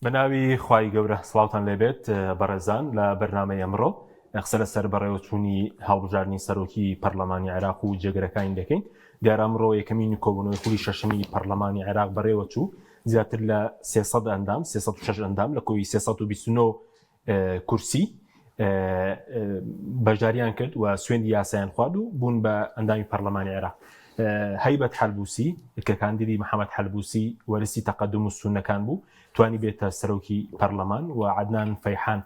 بەناوی خوای گەورە سڵاوتان لێبێت بەڕێزان لە بەرنامەی ئەمڕۆ قسە لەسەر بەڕێوەچوونی هەڵبژاردننی سەرۆکی پەرلەمانی عێراق و جێگرەکانی دەکەین. دیارە ئەمڕۆ یەکەمین کۆبوونەوەی خولی شەشەمی پەرلەمانی عێراق بەڕێوەچوو زیاتر لە 300 ئەندام 306 ئەندام لە کۆی 329 کورسی بەشداریان کرد و سوێندی یاسایان خوارد و بوون بە ئەندامی پەرلەمانی عێراق. هەیبەت حەلبوسی کە کاندیدی محەممەد حەلبوسی وەرسی تەقەدم و سونەکان بوو توانی بێتە سەرۆکی پەرلەمان و عەدنان فەیحان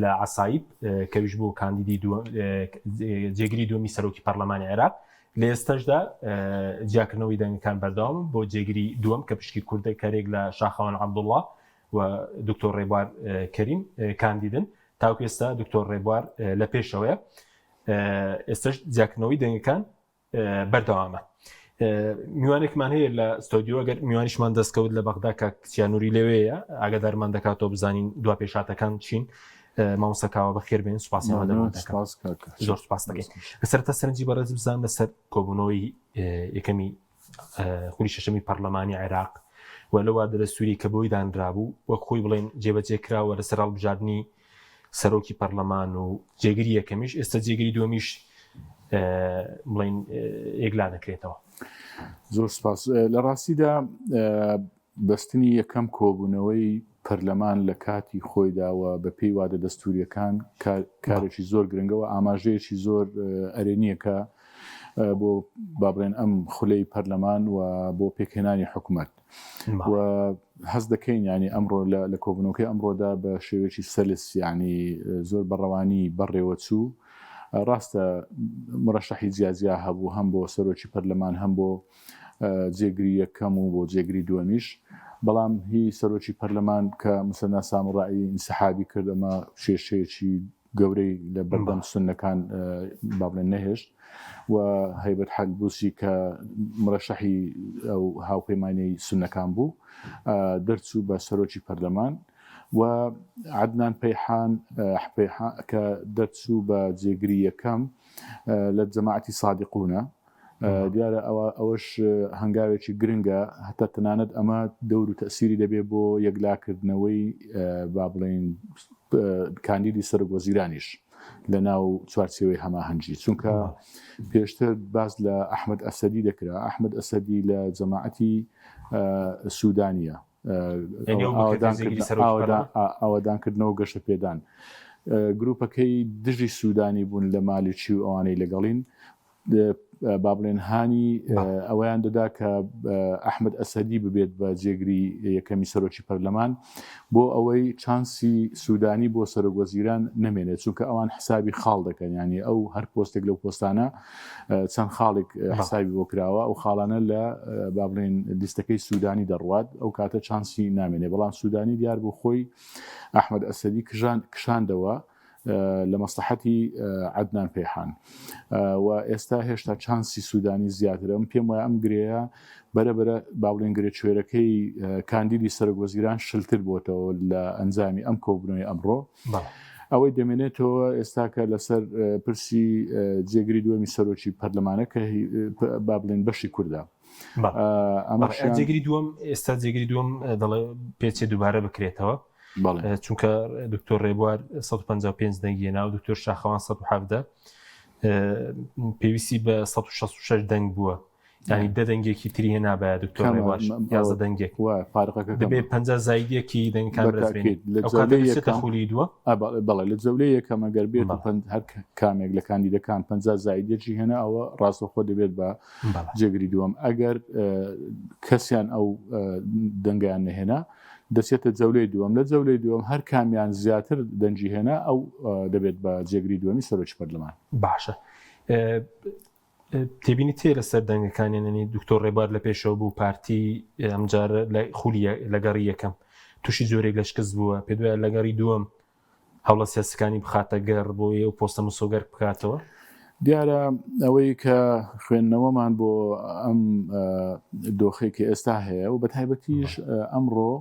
لە عەسایب کەویش بوو کاندیدی جێگیری دووەمی سەرۆکی پەرلەمانی عێراق. لە ئێستەشدا جیاکردنەوەی دەنگەکان بەردەوام بۆ جێگیری دووەم کە پشکی کوردە کەرێک لە شاخەوان عەبدوڵڵا و دکتۆر ڕێبوار کەریم کاندیدن. تاوکو ئێستا دکتۆر ڕێبوار لە پێشەوەیە. ئێستش جیاکردنەوەی دەنگەکان بەردەوامە. میوانێکمان هەیە لە ستۆدیۆ ئەگەر میوانیشمان دەستکەوت لە بەغدا کە کچیانوری لەوەیە ئاگادارمان دەکاتەوە بزانین دوا پێشاتەکان چین. مامۆستاکاوە بەخێر بێن سوپاسیەوە زۆر سوپاس دەکەین. بەسەرەتا سەرنجی بەڕێز بزان لەسەر کۆبوونەوەی یەکەمی خولی شەشەمی پەرلەمانی عێراق و لەوا دەستوری کە بۆی دانرابوو وەک خۆی بڵێن جێبەجێ کراوە لەسەر هەڵبژاردننی سەرۆکی پەرلەمان و جێگیری یەکەمیش ئێستا جێگیری دووەمیش بڵین ئێگلا دەکرێتەوە. زۆر سپاس. لە ڕاستیدا بەستنی یەکەم کۆبوونەوەی پەرلەمان لە کاتی خۆیداوە بە پێی وادە دەستوریەکان کارێکی زۆر گرنگەوە ئاماژەیەکی زۆر ئەرێنیەکە بۆ بابڵێن ئەم خولەی پەرلەمان و بۆ پێکهێنانی حکوومەت و هەست دەکەین ینی ئەمڕۆ لە کۆبوونەوەکەی ئەمڕۆدا بە شێوەیەکی سەلس ینی زۆر بەڕەوانی بەڕێوەچوو. ڕاستە مڕەشەحی جیازیا هەبوو هەم بۆ سەرۆکی پەرلەمان هەم بۆ جێگیری یەکەم و بۆ جێگیری دووەمیش، بەڵام هی سەرۆکی پەرلەمان کە موسەنا سامڕایی ئینسحابی کرد ئەمە کێشەیەکی گەورەی لە بەردەم سونەکان بابڵێن نەهێشت و هەیبەت حەلبوسی کە مڕەشەحی ئەو هاوپەیمانیی سونەکان بوو دەرچوو بە سەرۆکی پەرلەمان و عەدنان فەیحان کە دەرچوو بە جێگیری یەکەم لە جەماعەتی سادقونە. دیارە ئەوەش هەنگاوێکی گرنگە، هەتا تەنانەت ئەمە دەور و تەسیری دەبێ بۆ یەکلاکردنەوەی با بڵێن کاندیدی سەرۆکوەزیرانیش لە ناو چوارچێوەی هەماهەنگی، چونکە پێشتر باس لە ئەحمەد ئەسەدی دەکرا. ئەحمەد ئەسەدی لە جەماعەتی سوودانیە ئاوادانکردنەوە گەشە پێدان. گروپەکەی دژی سوودانی بوون لە مالیکی و ئەوانەی لەگەڵین با بڵێن هانی ئەوەیان دەدا کە ئەحمەد ئەسەدی ببێت بە جێگیری یەکەمی سەرۆکی پەرلەمان بۆ ئەوەی چانسی سوودانی بۆ سەرۆکوەزیران نەمێنێت، چونکە ئەوان حسابی خاڵ دەکەن، ینی ئەو هەر پۆستێک لەو پۆستانە چەند خاڵێک حسابی بۆ کراوە، ئەو خاڵانە لە با بڵێن لیستەکەی سوودانی دەڕوات، ئەو کاتە چانسی نامێنێ. بەڵام سوودانی دیار بۆ خۆی ئەحمەد ئەسەدی کشاندەوە لە مەسلحەتی عەدنان فەیحان و ئێستا هێشتا چانسی سوودانی زیاترە. پێم وایە ئەم گرەیە بەرەبەرە با بڵێن گرێچوێرەکەی کاندیدی سەرۆکوەزیران شلتر بۆتەوە لە ئەنجامی ئەم کۆبوونەوەی ئەمڕۆ. ئەوەی دەمێنێتەوە ئێستا کە لەسەر پرسی جێگیری دووەمی سەرۆکی پەرلەمانە کە با بڵێن بەشی کوردە. جێگیری دووەم ئێستا جێگیری دووەم دەڵێ پێچێ دووبارە بکرێتەوە، چونکە دکتۆر ڕێبوار 155 دەنگی هێنا و دکتۆر شاخەوان 117 پێویستی بە 166 دەنگ بووە، ینی دە دەنگێکی تری هێنا بە دکتۆر ڕێبوار 11 دەنگێک دەبێت 50 زایدێکی دەنگەکان بەرزبێنێت. ئەو کاتە دەچێتە خولی دووە. بەڵێ لە جەولەی یەکەم ئەگەر بێت هەر کامێک لە کاندیدەکان 50 زایدێکی هێنا ئەوە ڕاستەخۆ دەبێت بە جێگیری دووەم. ئەگەر کەسیان ئەو دەنگیان نەهێنا دەچێتە جەولەی دووەم. لە جەولەی دووەم هەر کامیان زیاتر دەنگی هێنا ئەو دەبێت بە جێگیری دووەمی سەرۆکی پەرلەمان. باشە. تێبینی تێ لەسەر دەنگەکانێننی دکتۆر ڕێبوار لە پێشەوە بوو پارتی ئەمجارە لە خولی لەگەڕی یەکەم تووشی زۆرێک لە شکست بووە، پێ دوایە لەگەڕی دووەم هەوڵە سیاسەکانی بخاتە گەڕ بۆ ئەو پۆستە مسۆگەر بکاتەوە. دیارە ئەوەی کە خوێندنەوەمان بۆ ئەم دۆخەی کە ئێستا هەیە و بە تایبەتیش ئەمڕۆ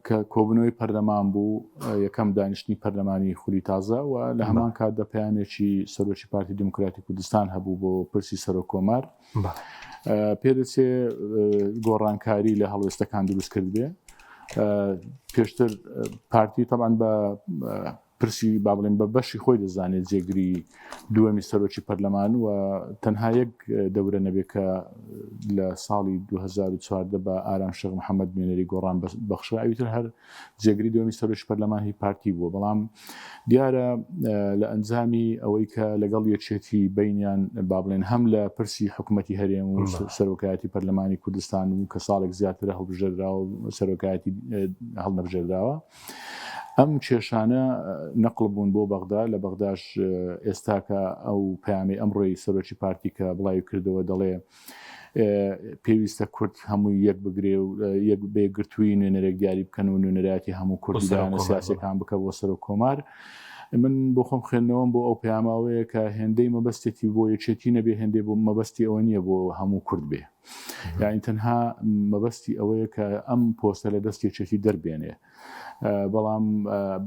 کە کۆبوونەوەی پەرلەمان بوو یەکەم دانیشتنی پەرلەمانی خولی تازە و لە هەمان کاتدا پەیامێکی سەرۆکی پارتی دموکراتی کوردستان هەبوو بۆ پرسی سەرۆکۆمار پێدەچێ گۆڕانکاری لە هەڵوێستەکان دروست کرد بێ پێشتر پارتی طبعاً بە پرسی با بڵێن بە بەشی خۆی دەزانێت جێگری دووەمی سەرۆکی پەرلەمان و تەنها یەک دەورە نەبێت کە لە ساڵی 2014 بە ئارام شێخ محەممەد مێنەری گۆڕان بەخشە ئەویتر هەر جێگری دووەمی سەرۆکی پەرلەمان هی پارتی بووە بەڵام دیارە لە ئەنجامی ئەوەی کە لەگەڵ یەکێتی بینیان با بڵێن هەم لە پرسی حکوومەتی هەرێم و سەرۆکایەتی پەرلەمانی کوردستان و کە ساڵێک زیاتر هەڵبژێردراوە و سەرۆکایەتی هەڵنەبژێردراوە ئەم کێشانە نەقڵ بوون بۆ بەغدا لە بەغداش ئێستاکە ئەو پەیامی ئەمڕۆی سەرۆکی پارتی کە بڵاوی کردەوە دەڵێ پێویستە کورد هەمووی یەک بگرێ و یەک بێگرتووی نوێنەرێک دیاری بکەن و نوێنەراتی هەموو کوردیانە سیاسەکان بکە بۆ سەر و کۆمار. من بۆ خۆم خوێندنەوەم بۆ ئەو پەیاماوەیە کە هێندەی مەبەستێتی بۆ یەکێتی نەبێ هێندەی بۆ مەبەستی ئەوە نییە بۆ هەموو کورد بێ، یعنی تەنها مەبەستی ئەوەیە کە ئەم پۆستە لە دەست یەکێتی دەربێنێ. بەڵام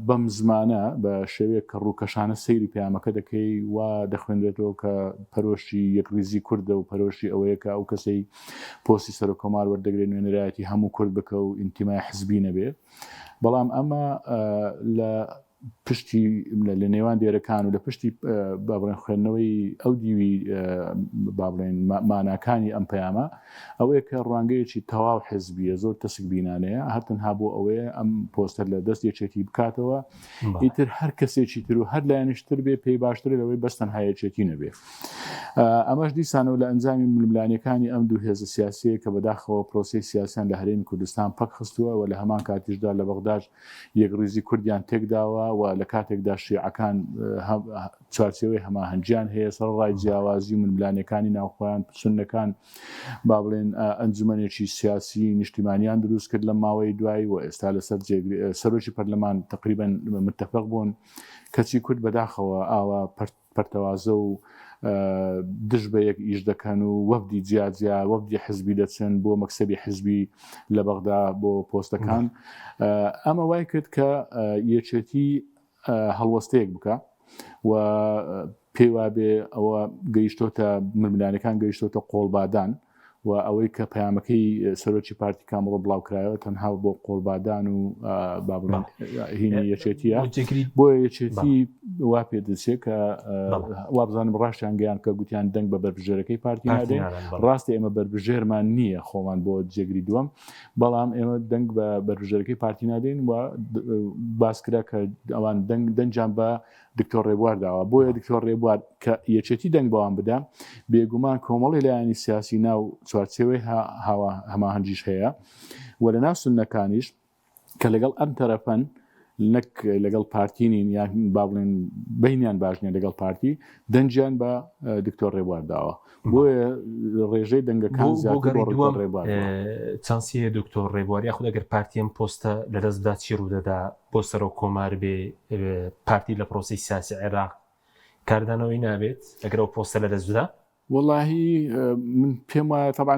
بەم زمانە بە شێوەیە کە ڕووکەشانە سەیری پەیامەکە دەکەی وا دەخوێنرێتەوە کە پەرۆشی یەکریزی کوردە و پەرۆشی ئەوەیە کە ئەو کەسەی پۆستی سەر و کۆمار وەردەگرێت نوێنەرایەتی هەموو کورد بکە و ئینتیمای حزبی نەبێ. بەڵام ئەمە لە پشتی لە نێوان دێرەکان و لە پشتی بابڵێن خوێندنەوەی ئەو دیوی بابڵێن ماناکانی ئەم پەیامە ئەوەیە کە ڕوانگەیەکی تەواو حزبیە زۆر تەسک بینانەیە هەرتەنها بۆ ئەوەیە ئەم پۆستەر لە دەست یەکێتی بکاتەوە ئیتر هەر کەسێکی تر و هەر لایەنشتر بێ پێی باشتر لەوەی بەستەن هایەکێتی نەبێ. ئەمەش دیسانەوە لە ئەنجامی ململانیەکانی ئەم دوو هێزە سیاسیە کە بەداخەوە پرۆسی سیاسیان لە هەرێمی کوردستان پەک خستووە و لە هەمان کاتیشدا لە بەغداش یەکریزی کوردیان تێکداوە و لە کاتێکدا شیعەکان چوارچێوەی هەماهەنگیان هەیە سەرڕای جیاوازی و ململانیەکانی ناوخۆیان سوننەکان با بڵێن ئەنجومەنێکی سیاسی نیشتیمانیان دروست کرد لە ماوەی دوایی و ئێستا لەسەر سەرۆکی پەرلەمان تقریبا متفق بوون کەچی کورد بەداخەوە ئاوا پەرتەوازە و دژ بە یەک ئیش دەکەن و وەفدی جیاجیا وەفدی حزبی دەچن بۆ مەکسەبی حزبی لە بەغدا بۆ پۆستەکان. ئەمە وای کرد کە یەکێتی هەڵوەستەیەک بکە و پێی وابێ ئەوە گەیشتۆتە ململانەکان گەیشتۆتە قۆڵبادان و ئەوەی کە پەیامەکەی سەرۆکی پارتی کامڕۆ بڵاوکرایەوە تەنها بۆ قۆڵبادان و بابڵێن هینی یەکێتیە بۆ یەکێتی وا پێ دەچێت کە وابزانم ڕاشیان گەیان کە گوتیان دەنگ بە بەربژێرەکەی پارتی نادەین. ڕاستی ئێمە بەربژێرمان نییە خۆمان بۆ جێگری دووەم، بەڵام ئێمە دەنگ بە بەربژێرەکەی پارتی نادەین و باسکرا کە ئەوان دەنجان بە دکتۆر ڕێبوار داوە. بۆیە دکتۆر ڕێبوار کە یەکێتی دەنگ بەوان بدە بێگومان کۆمەڵی لایەنی سیاسی ناو چوارچێوەی هەماهەنگیش هەیە و لە ناو سوننەکانیش کە لەگەڵ ئەم تەرەفەن نەک لەگەڵ پارتینین یان با بڵێن بینیان باش نیە لەگەڵ پارتی دەنجیان بە دکتۆر ڕێبوار داوە. بۆیە ڕێژەی دەنگەکان ڕێبوار چانسیە دکتۆر ڕێبوار یاخود ئەگەر پارتیم پۆستە لەدەست بدا چی ڕوودەدا بۆ سەر و کۆمار بێ پارتی لە پرۆسی سیاسی عێراق کاردانەوەی نابێت ئەگەر ئەو پۆستە لەدەست بدا؟ واللهی من پێم وایە طبعاً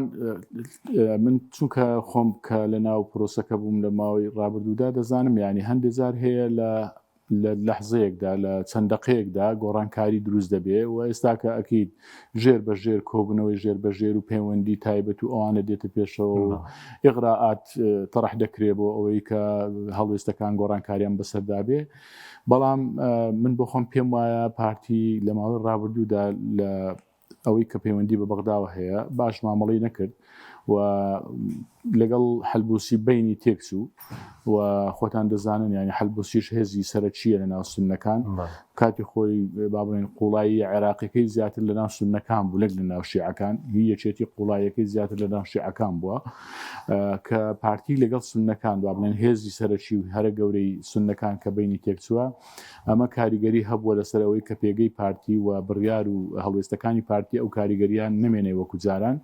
من چونکە خۆم کە لە ناو پرۆسەکە بووم لە ماوەی ڕابردوودا دەزانم یعنی هەندێک جار هەیە لە لەحزەیەکدا لە چەند دقەیەکدا گۆڕانکاری دروست دەبێ و ئێستاکە ئەکید ژێر بە ژێر کۆبوونەوەی ژێر بە ژێر و پەیوەندی تایبەت و ئەوانە دێتە پێشەوە و ئیغراءات تەڕح دەکرێ بۆ ئەوەی کە هەڵوێستەکان گۆڕانکاریان بەسەردا بێ. بەڵام من بۆ خۆم پێم وایە پارتی لە ماوەی ڕابردوودا لە ئەوەی کە پەیوەندی بە بەغداوە هەیە باش مامەڵی نەکرد و لەگەڵ حەلبوسی بینی تێکچوو و خۆتان دەزانن یعنی حەلبوسیش هێزی سەرەکیە لە ناو سوننەکان کاتی خۆی با بڵێن قوڵایی عێراقیەکەی زیاتر لە ناو سوننەکان بوو لەک لە ناو شیعەکان هی یەکێتی قوڵایەکەی زیاتر لە ناو شیعەکان بووە کە پارتی لەگەڵ سوننەکان با بڵێن هێزی سەرەکی و هەرە گەورەی سوننەکان کە بینی تێکچووە ئەمە کاریگەری هەبووە لەسەرەوەی کە پێگەی پارتی و بڕیار و هەڵوێستەکانی پارتی ئەو کاریگەریان نمێنێ وەکو جاران.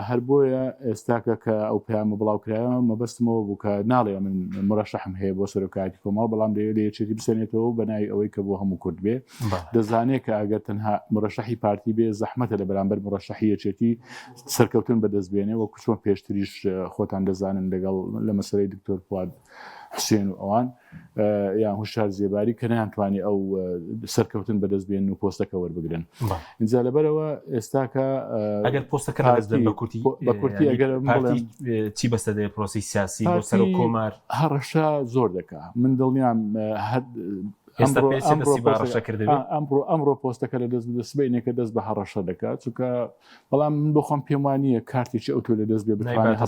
هەر بۆیە ئێستاکە کە ئەو پەیامە بڵاوکرایەوە مەبەستمەوە بوو کە ناڵێ من مڕەشەحم هەیە بۆ سەرۆکایەتی کۆمەڵ بەڵام دەیەوێت یەکێتی بسێنێتەوە بەناوی ئەوەی کە بۆ هەموو کورد بێ. دەزانێت کە ئەگەر تەنها مڕەشەحی پارتی بێ زەحمەتە لە بەرامبەر مڕەشەحی یەکێتی سەرکەوتن بەدەست بێنێ وەکو چۆن پێشتریش خۆتان دەزانن لەگەڵ لە مەسەلەی دکتۆر فواد حسێن و ئەوان یان هوشار زێباری کە نەیانتوانی ئەو سەرکەوتن بەدەست بێن و پۆستەکە وەربگرن. اینجا لەبەرەوە ئێستاکە ئەگەر پۆستەکە بە کورتی ئەگەر چی بەستە دێ پرۆسی سیاسی بۆ سەر و کۆمار هەڕەشە زۆر دەکا من دڵنیام ئەمڕۆ پۆستەکە لە دەست دەستبینێکە دەست بە هەڕەشە دەکات چونکە بەڵام من بخۆم پێم وانییە کارتێکی ئەو تۆ لە دەست بێ بتوانێت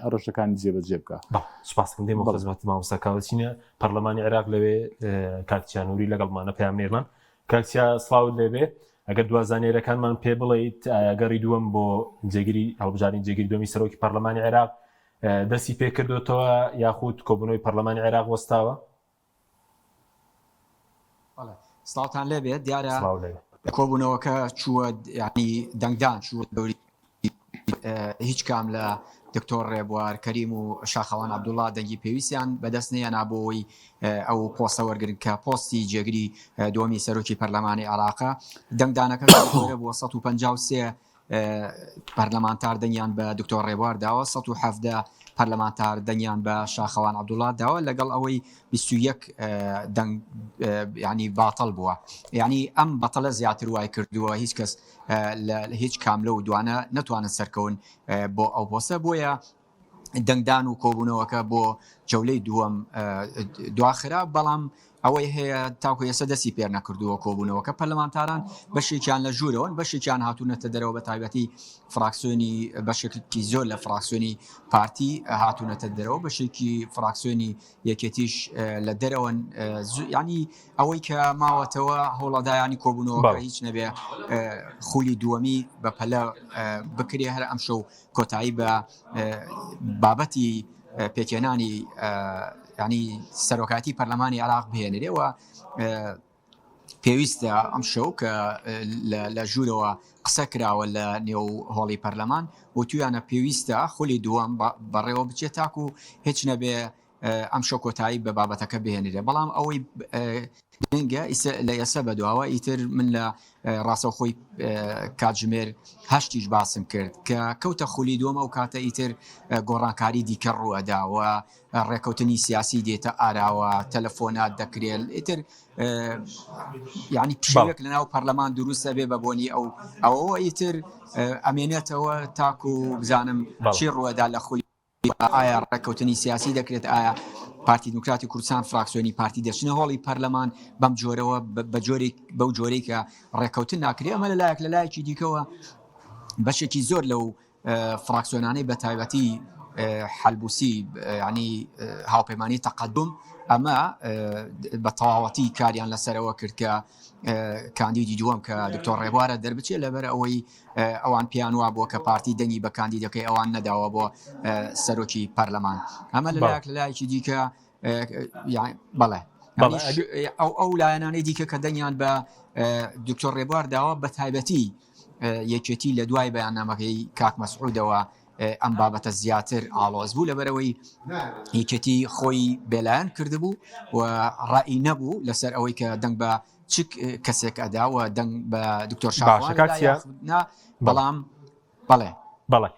هەڕەشەکانی جێبەجێ بکە. سوپاسم دێمە خزمەت مامۆستاکاوەچینە پەرلەمانی عێراق لەوێ کاکتیا نووری لەگەڵمانە پەیام نێرمان. کاکتیا سڵاوت لێبێ ئەگەر دوازانێرەکانمان پێ بڵێیت ئەگەڕی دووەم بۆ جێگیری هەڵبژارین جێگیری دومی سەرۆکی پەرلەمانی عێراق دەستی پێکردوتەوە یاخود کۆبوونەوەی پەرلەمانی عێراق وەستاوە؟ سڵاوتان لێبێت دیارە کۆبوونەوەکە چووە ینی دەنگدان چووە دەوری هیچ کام لە دکتۆر ڕێبوار کەریم و شاخەوان عەبدوڵڵا دەنگی پێویستیان بەدەست نەیەنا بۆی ئەو پۆستە وەرگرن کە پۆستی جێگری دووەمی سەرۆکی پەرلەمانی عێراقە. دەنگدانەکە بۆ 153 پەرلەمانتار دەنگیان بە دکتۆر ڕێبوار داوە 117 پەرلەمانتار دەنگیان بە شاخەوان عەبدوڵڵا داوە لەگەڵ ئەوەی 21 دەنگ ینی باتەڵ بووە. یعنی ئەم بەتەڵە زیاتر وای کردووە هیچ کەس لە هیچ کام لەو دوانە نەتوانن سەرکەون بۆ ئەو پۆستە. بۆیە دەنگدان و کۆبوونەوەکە بۆ جەولەی دووەم دواخرا بەڵام ئەوەی هەیە تاکو ئێستا دەستی پێر نەکردووە کۆبوونەوەکە پەرلەمانتاران بەشێکیان لە ژوورەوەن بەشێکیان هاتوونەتە دەرەوە بە تایبەتی فراکسیۆنی بەشێکی زۆر لە فراکسیۆنی پارتی هاتوونەتە دەرەوە بەشێکی فراکسیۆنی یەکێتیش لە دەرەوەن ینی ئەوەی کە ماوەتەوە هەوڵەدایانی کۆبوونەوەکە هیچ نەبێ خولی دووەمی بە پەلە بکرێ هەر ئەم شەو کۆتایی بە بابەتی پێکێنانی ینی سەرۆکاتی پەرلەمانی عێراق بهێنرێەوە پێویستە ئەم شەو کە لە ژوورەوە قسە کراوە لە نێو هۆڵی پەرلەمان و تویانە پێویستە خولی دووەم بەڕێوە بچێت تاکو هیچ نەبێ ئەم شەو کۆتایی بە بابەتەکە بهێنرێ. بەڵام ئەوەی گرنگە لە ئێستا بەدواوە ئیتر من لە ڕاستەوخۆی کاتژمێر هەشتیش باسم کرد کە کەوتە خولی دووەم ئەو کاتە ئیتر گۆڕانکاری دیکە ڕوەداوە ڕێکەوتنی سیاسی دێتە ئاراوە تەلەفۆنات دەکرێت ئیتر ینی پشێک لەناو پەرلەمان دروستە بێ بەبوونی ئەوە ئیتر ئەمێنێتەوە تاکو بزانم چی ڕوەدا لە خولی ئایا ڕێکەوتنی سیاسی دەکرێت ئایا پارتی دموکراتی کوردستان فراکسیۆنی پارتی دەچنە هۆڵی پەرلەمان بەم جۆرەوە بەو جۆرەی کە ڕێکەوتن ناکرێت. ئەمە لەلایەک لەلایەکی دیکەوە بەشێکی زۆر لەو فراکسیۆنانەی بە تایبەتی حەلبوسی ینی هاوپەیمانی تەقەدم ئەمە بە تەواوەتی کاریان لەسەرەوە کرد کە کاندیدی دووەم کە دکتۆر ڕێبوارە دەربچێت لەبەر ئەوەی ئەوان پیان وا بووە کە پارتی دەنگی بە کاندیدەکەی ئەوان نەداوە بۆ سەرۆکی پەرلەمان. ئەمە لەلایەک لەلایەکی دیکە بەڵێ ئەو لایەنانەی دیکە کە دەنگیان بە دکتۆر ڕێبوار داوە بە تایبەتی یەکێتی لە دوای بەیاننامەکەی کاک مەسعودەوە ئەم بابەتە زیاتر ئاڵۆز بوو لەبەرەوەی یەکێتی خۆی بێلایەن کردبوو و ڕائی نەبوو لەسەر ئەوەی کە دەنگ بە چ کەسێک ئەداوە دەنگ بە دکتۆر شاخوان بەڵام بەڵێ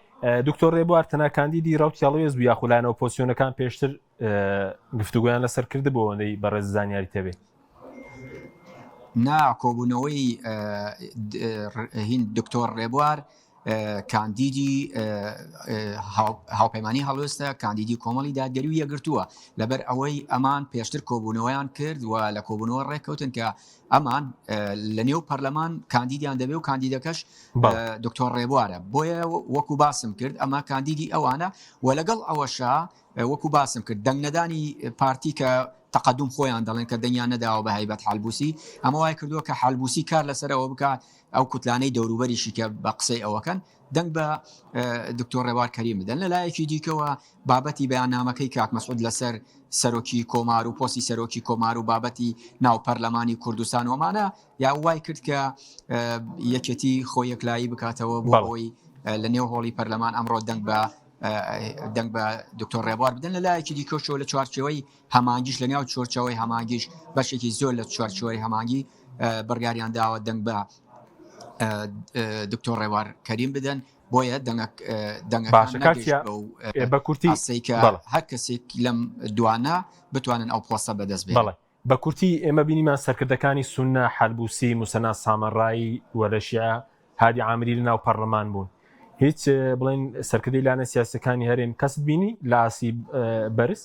دکتۆر ڕێبوار تەنها کاندیدی ڕاوتیاڵەوێز بوو یاخولایەنە ئۆپۆزیسیۆنەکان پێشتر گفتوگویان لەسەر کردبوو ئەوەندەی بەڕێز زانیاری تەبێ کۆبوونەوەی هین دکتۆر ڕێبوار کاندیدی هاوپەیمانی هەڵوێستە کاندیدی کۆمەڵی دادگەری و یەکگرتووە لەبەر ئەوەی ئەمان پێشتر کۆبوونەوەیان کرد و لە کۆبوونەوە ڕێککەوتن کە ئەمان لە نێو پەرلەمان کاندیدیان دەبێ و کاندیدەکەش دکتۆر ڕێبوارە. بۆیە وەکو باسم کرد ئەمە کاندیدی ئەوانە و لەگەڵ ئەوەشا وەکو باسم کرد دەنگ نەدانی پارتی کە تەقەدم خۆیان دەڵێن کە دەنگیان نەداوە بە هەیبەت حەلبوسی ئەمە وای کردووە کە حەلبوسی کار لەسەرەوە بکات ئەو کوتلانەی دەوروبەریشی کە بە قسەی ئەوەکەن دەنگ بە دکتۆر ڕێبوار کەریم بدەن. لەلایەکی دیکەوە بابەتی بەیاننامەکەی کاک مەسعود لەسەر سەرۆکی کۆمار و پۆستی سەرۆکی کۆمار و بابەتی ناو پەرلەمانی کوردستان ومانە یا وای کرد کە یەکێتی خۆی یەکلایی بکاتەوە بۆ ئەوەی لە نێو هۆڵی پەرلەمان ئەمڕۆ دەنگ بە دکتۆر ڕێبوار بدەن. لەلایەکی دیکەشەوە لە چوارچێوەی هەمانگیش لە نێو چۆرچەوەی هەمانگیش بەشێکی زۆر لە چوارچێوەی هەمانگی بەرگاریان داوە دەنگ بە دکتۆر ڕێبوار کەریم بدەن بۆیە باشە کاتیا بە کورتی ئاسیکە هەر کەسێک لەم دوانە بتوانن ئەو پۆستە بەدەست بێن. بە کورتی ئێمە بینیمان سەرکردەکانی سونە حەلبوسی موسەنا سامەڕایی وەرەشیع هادی عامری لە ناو پەرلەمان بوون. هیچ بڵێن سەرکردەی لانە سیاسەکانی هەرێم کەست بینی لە ئاسی بەرز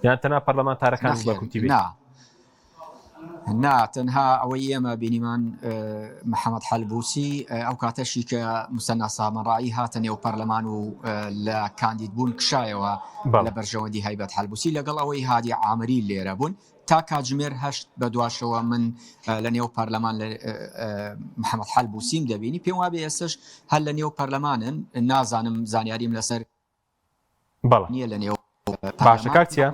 یان تەنها پەرلەمانتارەکان بە کورتی بێت؟ نا تەنها ئەوەی ئێمە بینیمان محەممەد حەلبوسی ئەو کاتەشی کە موسەنا سامەڕایی هاتە نێو پەرلەمان و لە کاندید بوون کشایەوە لە بەرژەوەندی هەیبەت حەلبوسی لەگەڵ ئەوەی هادی عامری لێرە بوون تا کاتژمێر 8 بە دواشەوە من لە نێو پەرلەمان محەممەد حەلبوسیم دەبینی پێم وابێ ئێستش هەر لە نێو پەرلەمانن نازانم زانیاریم لەسەر نییە لە نێو باشە کاکتیا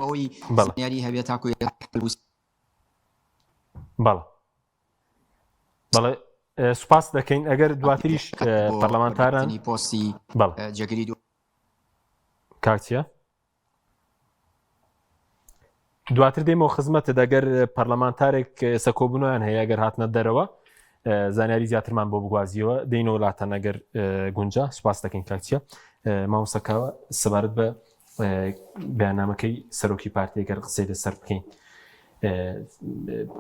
زانیاری هەبێت تاکو بەڵێ سوپاس دەکەین ئەگەر دواتریش پەرلەمانتارانی پۆستی جێگیری کاکتیا دواتر دێمەوە خزمەتە دەگەر پەرلەمانتارێک سەکۆبوونیان هەیە ئەگەر هاتنە دەرەوە زانیاری زیاترمان بۆ بگوازیەوە دێنەوە وڵاتە نەگەر گونجا سوپاس دەکەین کاکتیا مامۆستاکاوە سەبارەت بە بەیاننامەکەی سەرۆکی پارتی ئەگەر قسەی لەسەر بکەین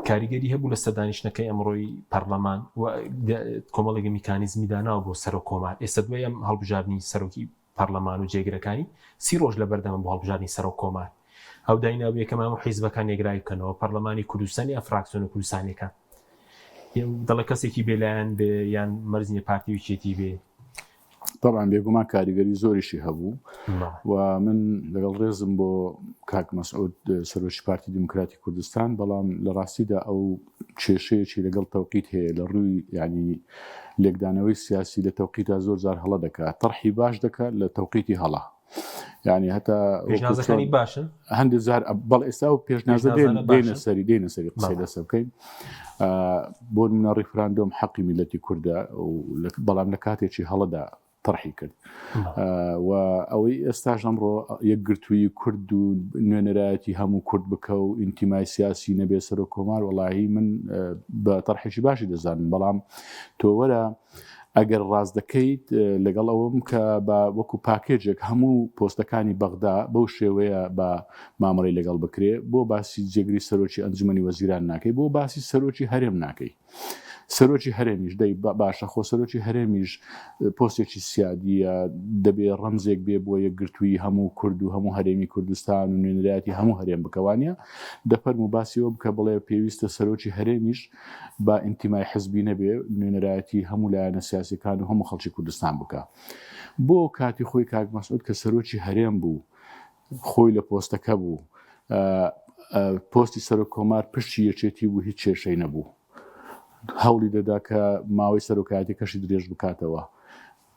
کاریگەری هەبوو لە سەردانیشتنەکەی ئەمڕۆی پەرلەمان و کۆمەڵێکی میکانیزمی داناوە بۆ سەر و کۆمار ئێستا دوای ئەم هەڵبژاردننی سەرۆکی پەرلەمان و جێگرەکانی 30 ڕۆژ لە بەردەمە بۆ هەڵبژاردننی سەر و کۆمار ئەو دایناو یەکەمان و حیزبەکان یەکرای بکەنەوە پەرلەمانی کوردستانی یا فراکسیۆنە کوردستانیەکان دەڵێ کەسێکی بێلایەن بێ یان مەرزنیە پارتی وچێتی بێ طبعا بێگومان کاریگەری زۆریشی هەبوو و من لەگەڵ ڕێزم بۆ کاک مەسعود سەرۆکی پارتی دیموکراتی کوردستان بەڵام لە ڕاستیدا ئەو کێشەیەکی لەگەڵ تەوقیت هەیە لە ڕووی ینی لێکدانەوەی سیاسی لە تەوقیتا زۆر جار هەڵە دەکات تەرحی باش دەکات لە تەوقیتی هەڵە يعني هەتا پێشنازەکانی باشن هەندێک زار بەڵ ئێستا و پێشنازە دێنە سەری قسەی لەسەر بکەین بۆ منە ڕیفراندۆم حەقی میلەتی کووردە بەڵام لە کاتێکی هەڵەدا طرحی کرد و ئەوەی ئێستاش ئەمڕۆ یەکگرتووی کورد و نوێنەرایەتی هەموو کورد بکە و ئینتیمای سیاسی نەبێ سەر و کۆمار وەڵاهی من بە طرحێکی باشی دەزانم بەڵام تۆ وەرە ئەگەر ڕاست دەکەیت لەگەڵ ئەوەم کە بە وەکو پاکێجێک هەموو پۆستەکانی بەغدا بەو شێوەیە بە مامەڕی لەگەڵ بکرێ بۆ باسی جێگری سەرۆکی ئەنجومەنی وەزیران ناکەی بۆ باسی سەرۆکی هەرێم ناکەی سەرۆکی هەرێمیش دەی باشە خۆ سەرۆکی هەرێمیش پۆستێکی سیادیە دەبێ ڕەمزێک بێ بۆ یەکگرتووی هەموو کورد و هەموو هەرێمی کوردستان و نوێنەرایەتی هەموو هەرێم بکەوانە دەفەرم و باسیەوە بکە بڵێ پێویستە سەرۆکی هەرێمیش با ئینتیمای حزبی نەبێ نوێنەرایەتی هەموو لایەنە سیاسیەکان و هەموو خەڵکی کوردستان بکە بۆ کاتی خۆی کاک مەسعود کە سەرۆکی هەرێم بوو خۆی لە پۆستەکە بوو پۆستی سەر و کۆمار پشتی یەکێتی بوو هیچ کێشەی نەبوو هەوڵی دەدا کە ماوەی سەرۆکایەتی کەشی درێژ بکاتەوە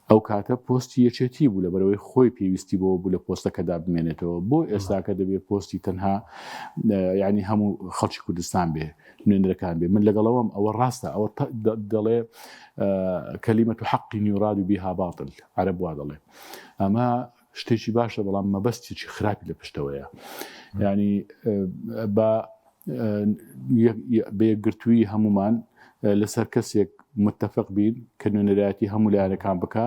ئەو کاتە پۆستی یەکێتی بوو لەبەرەوەی خۆی پێویستی بۆ بوو لە پۆستەکەدا بمێنێتەوە بۆ ئێستاکە دەبێت پۆستی تەنها یعنی هەموو خەڵکی کوردستان بێ نوێنەرەکان بێ من لەگەڵەوەم ئەوە ڕاستە ئەوە دەڵێ کەلیمەت و حەقی یوراد بیها باطل عەرەب وا دەڵێ ئەمە شتێکی باشە بەڵام مەبەستێکی خراپی لە پشتەوەیە ینی بە یەکگرتووی هەمومان لەسەر کەسێک متفق بین کە نوێنەرایەتی هەموو لایەنەکان بکە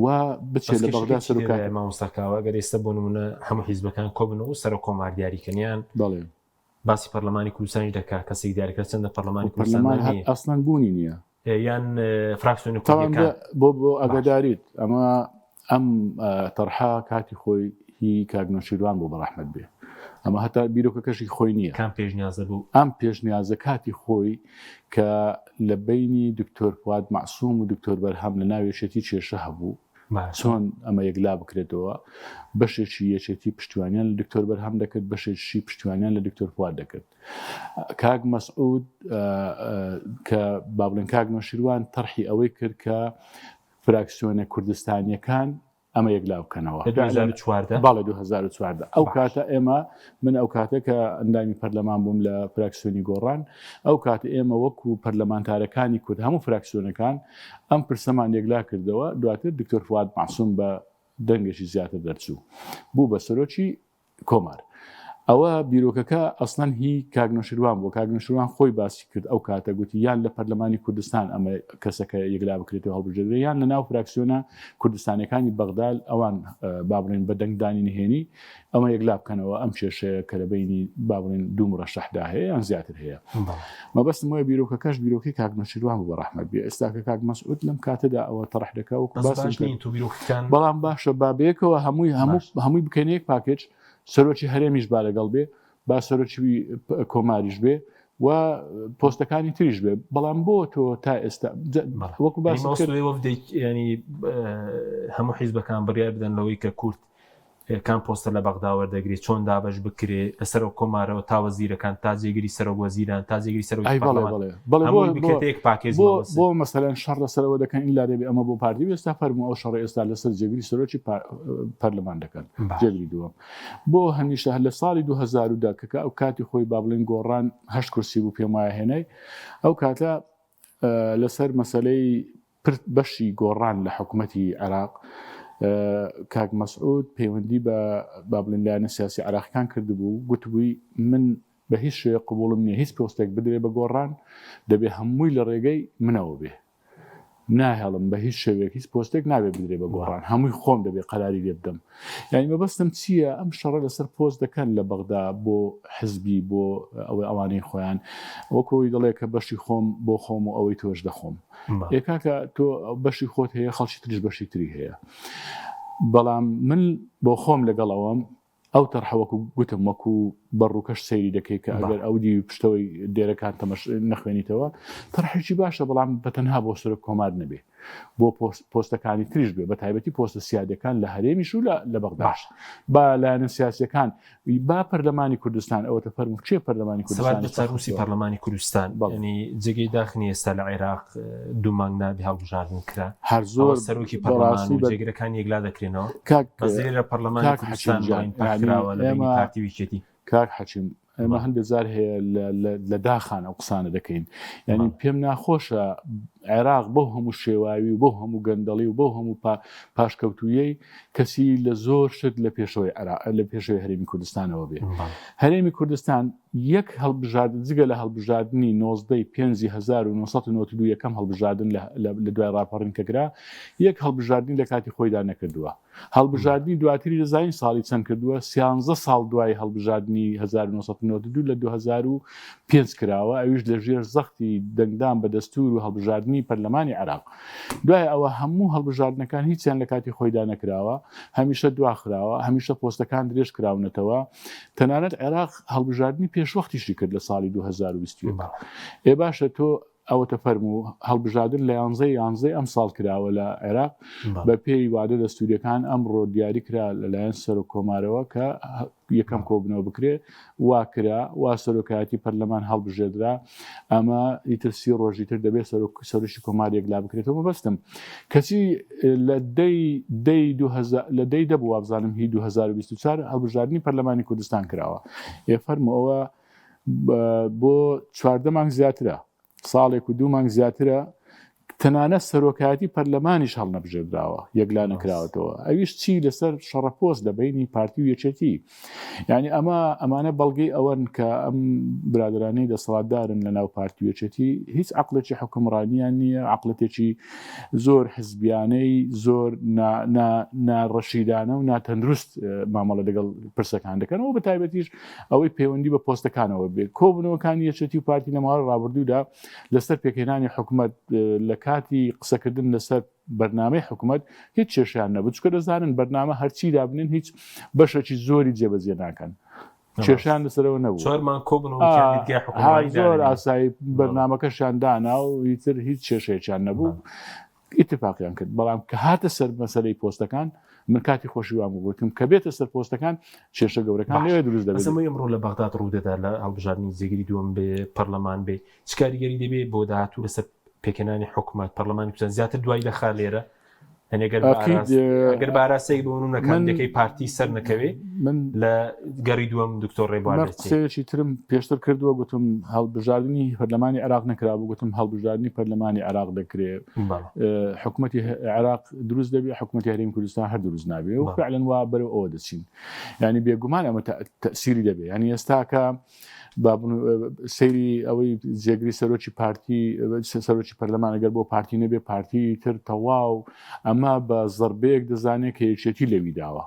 و بچێت لە بەغدا سەرۆکات مامۆستاکاوە گەر ئێستا بۆ نمونە هەموو حیزبەکان کۆبنەوە و سەر و کۆمار دیاریکردنیان بەڵێ باسی پەرلەمانی کوردستانی دەکات کەسێک دیاریکرد چەندە پەرلەمانی کوردستان ئەسڵەن بوونی نییە یان فراکسیۆنی کوردیەکان بۆ ئەگەداریت ئەمە ئەم تەرحا کاتی خۆی هی کاک نەوشیروان بۆ بەڕەحمەت بێ ئەمە هەتا بیرۆکەکەشی خۆی نییە کام پێشنیازە بوو ئەم پێشنیازە کاتی خۆی کە لە بینی دکتۆر فواد معسووم و دکتۆر بەرهەم لە ناوێشێتی کێشە هەبوو چۆن ئەمە یەکلا بکرێتەوە بەشێکی یەکێتی پشتیوانیان لە دکتۆر بەرهەم دەکرد بەشێکی پشتیوانیان لە دکتۆر فواد دەکرد کاک مەسعود کە با بڵێن کاک نەوشیروان تەرحی ئەوەی کرد کە فراکسیۆنە کوردستانیەکان ئەمە یەکلا بکەنەوە باڵێ 2014 ئەو کاتە ئێمە من ئەو کاتە کە ئەندامی پەرلەمان بووم لە فراکسیۆنی گۆڕان ئەو کاتە ئێمە وەکو پەرلەمانتارەکانی کورد هەموو فراکسیۆنەکان ئەم پرسەمان یەکلا کردەوە دواتر دکتۆر فواد معسووم بە دەنگێکی زیاتر دەرچوو بوو بە سەرۆکی کۆمار ئەوە بیرۆکەکە ئەسڵەن هی کاگنۆشروان بۆ کاگنۆشروان خۆی باسی کرد ئەو کاتە گوتی یان لە پەرلەمانی کوردستان ئەمە کەسەکە یەکلا بکرێتەوە هەڵبژێردرێ یان لە ناو فراکسیۆنە کوردستانەکانی بەغداد ئەوان بابڕێن بە دەنگدانی نهێنی ئەمە یەکلا بکەنەوە ئەم کێشەیە کە لە بینی بابڕێن دوو مڕەشەحدا هەیە یان زیاتر هەیە مەبەستم وایە بیرۆکەکەش بیرۆکی کاگنۆشروان بوو بە ڕەحمەت بێ ئێستا کە کاک مەسعود لەم کاتەدا ئەوە تەڕح دەکا و بەڵام باشە بابەیەکەوە هەمووی بکەنەیەک پاکێج سەرۆکی هەرێمیش با لەگەڵ بێ با سەرۆکی کۆماریش بێ و پۆستەکانی تریش بێ بەڵام بۆ تۆ تا ئێستا وەکو ینی هەموو حیزبەکان بڕیار بدەن لەوەی کە کورد کام پۆستە لە بەغدا وەردەگری چۆن دابش بکرێ لەسەر کۆمارەوە تا وەزیرەکان تا جێگیری سەرۆک وەزیران تا جێگیری سەرۆکی بۆ مەسەلەن شەڕ لەسەرەوە دەکەن ئیلا دەبێ ئەمە بۆ پارتی ئێستا فەرموو ئەو شەڕ ئێستا لەسەر جێگیری سەرۆکی پەرلەمان دەکەن جێگیری دووەم بۆ هەمیشە لە ساڵی 2010 کە ئەو کاتی خۆی با بڵێن گۆڕان 8 کورسی بوو پێم وایە هێنای ئەو کاتە لەسەر مەسەلەی بەشی گۆڕان لە حکوومەتی عێراق کاک مەسعود پەیوەندی بە بابلێن لایەنە سیاسی عێراقیەکان کردبوو گوتبووی من بە هیچ شێوەیە قبوڵم نییە هیچ پۆستێک بدرێ بە گۆڕان دەبێ هەمووی لە ڕێگەی منەوە بێ ناهێڵم بە هیچ شێوەیەک هیچ پۆستێک نابێ بدرێ بە گۆڕان هەمووی خۆم دەبێ قەراری لێ بدەم یعنی مەبەستم چییە ئەم شەڕە لەسەر پۆست دەکەن لە بەغدا بۆ حزبی بۆ ئەوەی ئەوانەی خۆیان وەکۆی دەڵێ کە بەشی خۆم بۆ خۆم و ئەوەی تۆش دەخۆم ئێکاکە تۆ بەشی خۆت هەیە خەڵکی تریش بەشی تری هەیە بەڵام من بۆ خۆم لەگەڵەوەم ئەو تەرحەوەکو گوتم وەکو بەڕووکەش سەیری دەکەی کە ئەگەر ئەودی پشتەوەی دێرەکان تەمەش نەخوێنیتەوە تەرحێکی باشە بەڵام بەتەنها بۆ سەرۆک کۆمار نەبێ بۆ پۆستەکانی تریش بێ بە تایبەتی پۆستە سیادەکان لە هەرێمیش و لە بەغدا با لایەنە سیاسیەکان با پەرلەمانی کوردستان ئەوەتە فەرموو چێ پەرلەمانی کوردستان روسی پەرلەمانی کوردستان ینی جێگەی داخنی ئێستا لە عێراق دوو مانگ نابی هەڵبژاردن کرا هەر زۆر سەرۆکی پەرلەمان و جێگرەکان یەکلا دەکرێنەوە بەزێ لە پەرلەمانی کوردستان پاکراوە لە بینی پارتی ویچێتی کاک حەچیم ئەمە هەندێک زار هەیە لە داخان ئەو قسانە دەکەین یعنی پێم ناخۆشە عێراق بۆ هەموو شێواوی و بۆ هەموو گەندەڵی و بۆ هەموو پاشکەوتویەی کەسی لە زۆر شت لە پێشەوەی هەرێمی کوردستانەوە بێ هەرێمی کوردستان یەک هەڵبژاردن جگە لە هەڵبژاردننی 1992 یەکەم هەڵبژاردن لە دوای ڕاپەڕین کەگرا یەک هەڵبژاردننی لە کاتی خۆیدا نەکردووە هەڵبژاردننی دواتری دەزانین ساڵی چەند کردووە 13 ساڵ دوای هەڵبژاردننی 1992 لە 2005 کراوە ئەویش لە ژێر زەختی دەنگدان بە دەستور و هەڵبژاردننی پەرلەمانی عێراق دوای ئەوە هەموو هەڵبژاردنەکان هیچیان لە کاتی خۆیدا نەکراوە هەمیشە دواخراوە هەمیشە پۆستەکان درێژ کراونەتەوە تەنانەت عێراق هەڵبژاردننی پێشوەختیشی کرد لە ساڵی 2020 ئێ باشە تۆ ئەوەتە فەرموو هەڵبژاردن لە 11 ئەم ساڵ کراوە لە عێراق بە پێی وادە دەستوریەکان ئەمڕۆ دیاری کرا لەلایەن سەرۆک کۆمارەوە کە یەکەم کۆبنەوە بکرێ وا کرا وا سەرۆکایەتی پەرلەمان هەڵبژێدرا ئەمە ئیترسی ڕۆژی تر دەبێت سەرۆکی کۆماری یەکلا بکرێتەوە بەستم کەچی لە دەی دەبوو وابزانم هی 2024 هەڵبژاردننی پەرلەمانی کوردستان کراوە ێ فەرمووەوە بۆ 14 مانگ زیاترە ساڵێک و 2 مانگ زیاترە تەنانەت سەرۆکایەتی پەرلەمانیش هەڵ نەبژێردراوە یەکلا نەکراوەتەوە ئەویش چی لەسەر شەڕەپۆست لە بینی پارتی و یەکێتی یعنی ئەمانە بەڵگەی ئەوەن کە ئەم برادرانەی دەسەڵاتدارن لە ناو پارتی و یەکێتی هیچ عەقڵێکی حکومڕانیان نییە عەقڵێتێکی زۆر حزبیانەی زۆر ناڕەشیدانە و ناتەندروست مامەڵە لەگەڵ پرسەکان دەکەنەوە بە تایبەتیش ئەوەی پەیوەندی بە پۆستەکانەوە بێت کۆبنەوەکانی یەکێتی و پارتی لە ماوەی ڕابردوودا لەسەر پێکهێنانی حکوومەت لە کاتی قسەکردن لەسەر بەرنامەی حکوومەت هیچ کێشیان نەبوو چکە دەزانن بەرنامە هەرچی دابنن هیچ بەشێکی زۆری جێبەجێ ناکەن کێشیان لەسەرەوە نەبوو زۆر ئاسایی بەرنامەکەشیان دانا و هیتر هیچ کێشەیەکیان نەبوو ئیتفاقیان کرد بەڵام کە هاتە سەر مەسەلەی پۆستەکان من کاتی خۆشی وام گوتم کە بێتە سەر پۆستەکان کێشە گەورەکان لێ دروست دەبێت ئەمڕۆ لە بەغداد ڕوودەدا لە هەڵبژاردننی جێگیری دووەم بێ پەرلەمان بێ چ کاریگەری دەبێت بۆ داهاتوو لەسەر پێکەنانی حکوومەت پەرلەمانی کوردستان زیاتر دوای دەخا لێرە ئەگەر باراستێک بۆ نونەکەندەکەی پارتی سەر نەکەوێ من لە گەڕی دووەم دکتۆر ڕێبوار قسەیەکی ترم پێشتر کردووە گوتم هەڵبژاردننی پەرلەمانی عێراق نەکرابوو گوتم هەڵبژاردننی پەرلەمانی عێراق دەکرێت حکوومەتی عێراق دروست دەبێت حکوومەتی هەرێمی کوردستان هەر دروست نابێت و فعلەن وا بەرەو ئەوە دەچین ینی بێگومان ئەمە تەسیری دەبێت ینی ئێستاکە سەیری ئەوەی جێگری سەرۆکی پارتی سەرۆکی پەرلەمان ئەگەر بۆ پارتی نەبێ پارتی تر تەواو ئەمە بە زەربەیەک دەزانێت کە یەکێتی لەوی داوە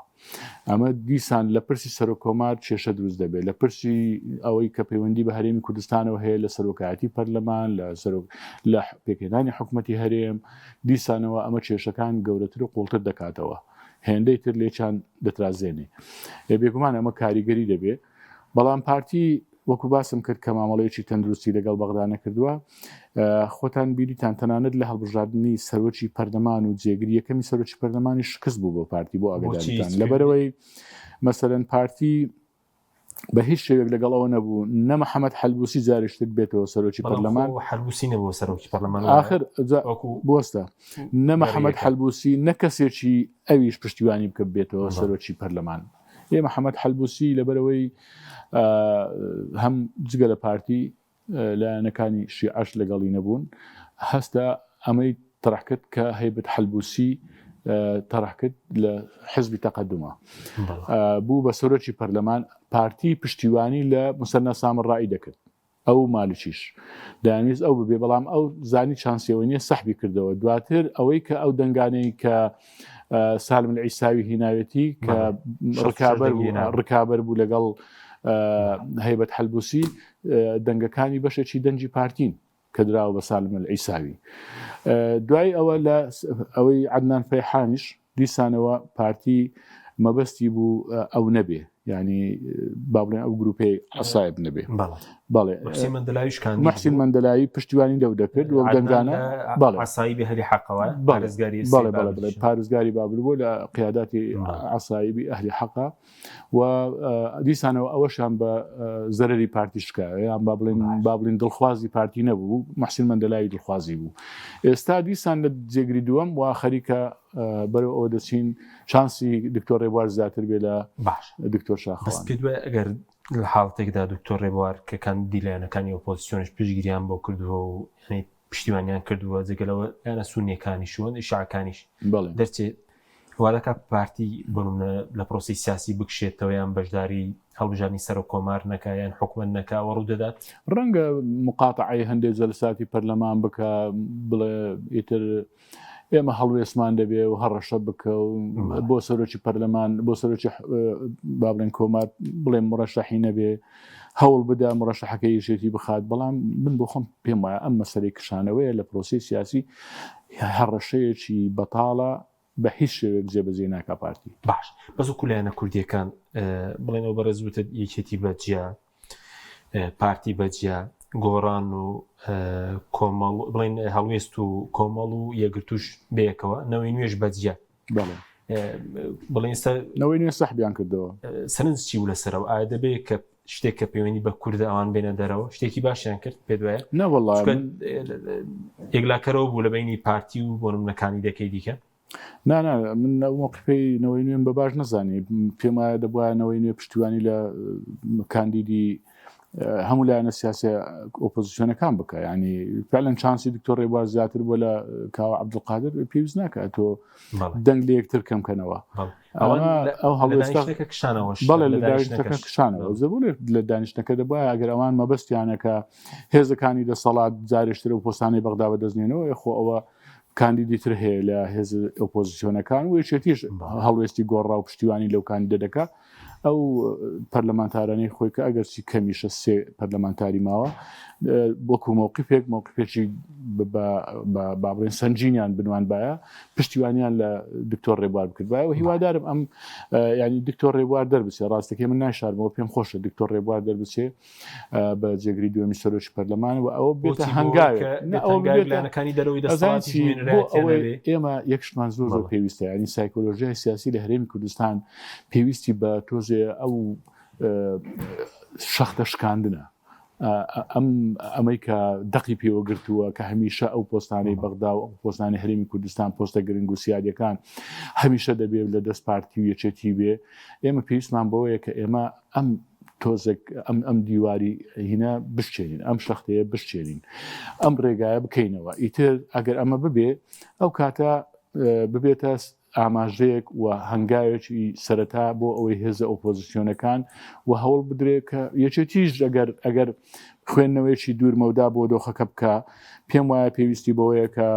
ئەمە دیسان لە پرسی سەرۆکۆمار کێشە دروست دەبێت لە پرسی ئەوەی کە پەیوەندی بە هەرێمی کوردستانەوە هەیە لە سەرۆکایەتی پەرلەمان لە پێکهێنانی حکوومەتی هەرێم دیسانەوە ئەمە کێشەکان گەورەتر و قوڵتر دەکاتەوە هێندەی تر لێچان دەترازێنێ بێگومان ئەمە کاریگەری دەبێت بەڵام پارتی وەکو باسم کرد کە مامەڵەیەکی تەندروستی لەگەڵ بەغدا نەکردووە خۆتان بیریتان تەنانەت لە هەڵبژاردننی سەرۆکی پەرلەمان و جێگری یەکەمی سەرۆکی پەرلەمانی شکست بوو بۆ پارتی بۆ ئاگادارتان لەبەرەوەی مەسەرەن پارتی بە هیچ شێوێک لەگەڵ ئەوە نەبوو نە محەممەد حەلبوسی جارشتر بێتەوە سەرۆکی پەرلەمان حەلبوسی نەبوو سەرۆکی پەرلەمان آخر بۆستە نە محەممەد حەلبوسی نە کەسێکی ئەویش پشتیوانی بکە بێتەوە سەرۆکی پەرلەمان محەممەد حەلبوسی لەبەرەوەی هەم جگە لە پارتی لایەنەکانی شیعەش لەگەڵی نەبوون هەستا ئەمەی تەڕحکرد کە هەیبەت حەلبوسی تەڕحکرد لە حزبی تەقەدومە بوو بە سەرۆکی پەرلەمان پارتی پشتیوانی لە موسەنە سامڕایی دەکرد ئەو مالچیش دانویست ئەو ببێ بەڵام ئەو زانی چانسیەوەی نیە سەحبی کردەوە دواتر ئەوەی کە ئەو دەنگانەی کە سالم العیساوی هیناوێتی کە ڕکابەر بوو لەگەڵ هەیبەت حەلبوسی دەنگەکانی بەشێکی دەنجی پارتین کە دراوە بە سالم العیساوی دوای ئەوە لە ئەوەی عەدنان فەیحانیش دیسانەوە پارتی مەبەستی بوو ئەو نەبێ ینی بابڵێن ئەو گروپی عەسایب نەبێ بەڵێ محسین مەندەلایی پشتیوانی لەو دەکرد و دەنگانە عەسایبی هەلی حەقەوە پارێزگاری بابل بوو لە قیاداتی عەسایبی ئەهلی حەقە و دیسانەوە ئەوەشان بە زەرەری پارتی شکایە یان بابڵین دڵخوازی پارتی نەبوو محسین مەندەلایی دڵخوازی بوو ئێستا دیسان لە جێگری دووەم و خەریکە بەرەو ئەوە دەچین شانسی دکتۆر ڕێبوار زیاتر بێ لە دکتۆر شاخەوان ئەگەر لە حاڵەتێکدا دکتۆر ڕێبوار کە کاندیدلایەنەکانی ئۆپۆزیسیۆنش پشتگیریان بۆ کردووە و پشتیوانیان کردووە جێگەلەوە یانە سونیەکانی شوون شاعکانیش دەرچێت وادەکە پارتی بنوونە لە پرۆسی سیاسی بکشێتەوە یان بەشداری هەڵبژاردننی سەر و کۆمار نەکە یان حکومەت نەکەوە ڕوو دەدات ڕەنگە مقاتعی هەندێک جەلساتی پەرلەمان بکە بڵێ ئیتر ئێمە هەڵوێسمان دەبێ و هەڕەشە بکە و بۆ سەرۆکی پەرلەمان بۆ سەرۆکی بابڵێن کۆمار بڵێ مڕەشەحی نەبێ هەوڵ بدە مڕەشەحەکەی یەشێتی بخات بەڵام من بۆ خۆم پێم وایە ئەم مەسەلەی کشانەوەیە لە پرۆسی سیاسی هەڕەشەیەکی بەتاڵە بە هیچ شێوێک جێبەجێ ناکا پارتی باش بەس و کولایەنە کوردیەکان بڵێنەوە بەڕێزوتە یەکێتی بەجیا پارتی بەجیا گۆڕان و کۆمەڵ بڵێن هەڵوێست و کۆمەڵ و یەگرتوش بەیەکەوە نەوەی نوێژ بەجیا بڵێن نەوەی نوێ سەحبیان کردەوە سەرنج چی و لەسەرەوە ئایا دەبێت کە شتێک کە پەیوەندی بە کوردە ئەوان بێنە دەرەوە شتێکی باشیان کرد پێ دوایە نەوەڵڵا یەکلاکەرەوە بوو لە بینی پارتی و بۆ نمونەکانی دەکەی دیکە نانە من موقفی نەوەی نوێم بە باش نەزانی پێم وایە دەبووە نەوەی نوێ پشتیوانی لە کاندیدی هەموو لایەنە سیاسی ئۆپۆزیسیۆنەکان بکە ینی فعلەن چانسی دکتۆر ڕێبوار زیاتر بۆ لە کاوە عەبدولقادر پێویست ناکە تۆ دەنگ لە یەکتر کەمکەنەوە ئەو هەڵوێستەکە کشانەوە بەڵێ لە دانیشتەکە کشانەوە زەبوو لە دانیشتەکە دەبووە ئەگەر ئەوان مەبەستیانەکە هێزەکانی دەسەڵات جارێشتر و پۆستانی بەغدا بەدەستێنەوە خۆ ئەوە کاندیدی تر هەیە لە هێز ئۆپۆزیسیۆنەکان و یەکێتیش هەڵوێستی گۆڕا و پشتیوانی لەو کاندیدە دەکا ئەو پەرلەمانتارانی خۆی کە ئەگەرچی کەمیشە سێ پەرلەمانتاری ماوە وەکو مووقفێکی بابڕێن سنجینیان بنوان باە پشتیوانیان لە دکتۆر ڕێبوار بکردبایە و هیوادارم ئەم ینی دکتۆر ڕێبوار دەربچێ ڕاستەکەی من ناشارمەوە پێم خۆشە دکتۆر ڕێبوار دەربچێ بە جێگری دووەمی سەرۆکی پەرلەمان و ئەوە بێتە هەنگاوێکەکانی دەرەوەی دەسەڵاتی ئێمە یەکشمان زۆر زۆر پێویستە ینی سایکۆلۆژیای سیاسی لە هەرێمی کوردستان پێویستی بە تۆزێ ئەو شەختە شکاندنە ئەمەی کە دەقی پێوە گرتووە کە هەمیشە ئەو پۆستانەی بەغدا و پۆستانی هەرێمی کوردستان پۆستە گرنگ و سیادەکان هەمیشە دەبێت لە دەست پارتی و یەکێتی بێ ئێمە پێویستمان بەوەیە کە ئێمە ئەم تۆزێک ئەم دیواری هینە بشتێنین ئەم شەختەیە بشتێنین ئەم ڕێگایە بکەینەوە ئیتر ئەگەر ئەمە ببێ ئەو کاتە ببێتە ئاماژەیەک و هەنگاوێکی سەرەتا بۆ ئەوەی هێزە ئۆپۆزیسیۆنەکان و هەوڵ بدرێت کە یەکێتیش ئەگەر خوێندنەوەیکی دوورمەودا بۆ دۆخەکە بکە پێم وایە پێویستی بەوەیە کە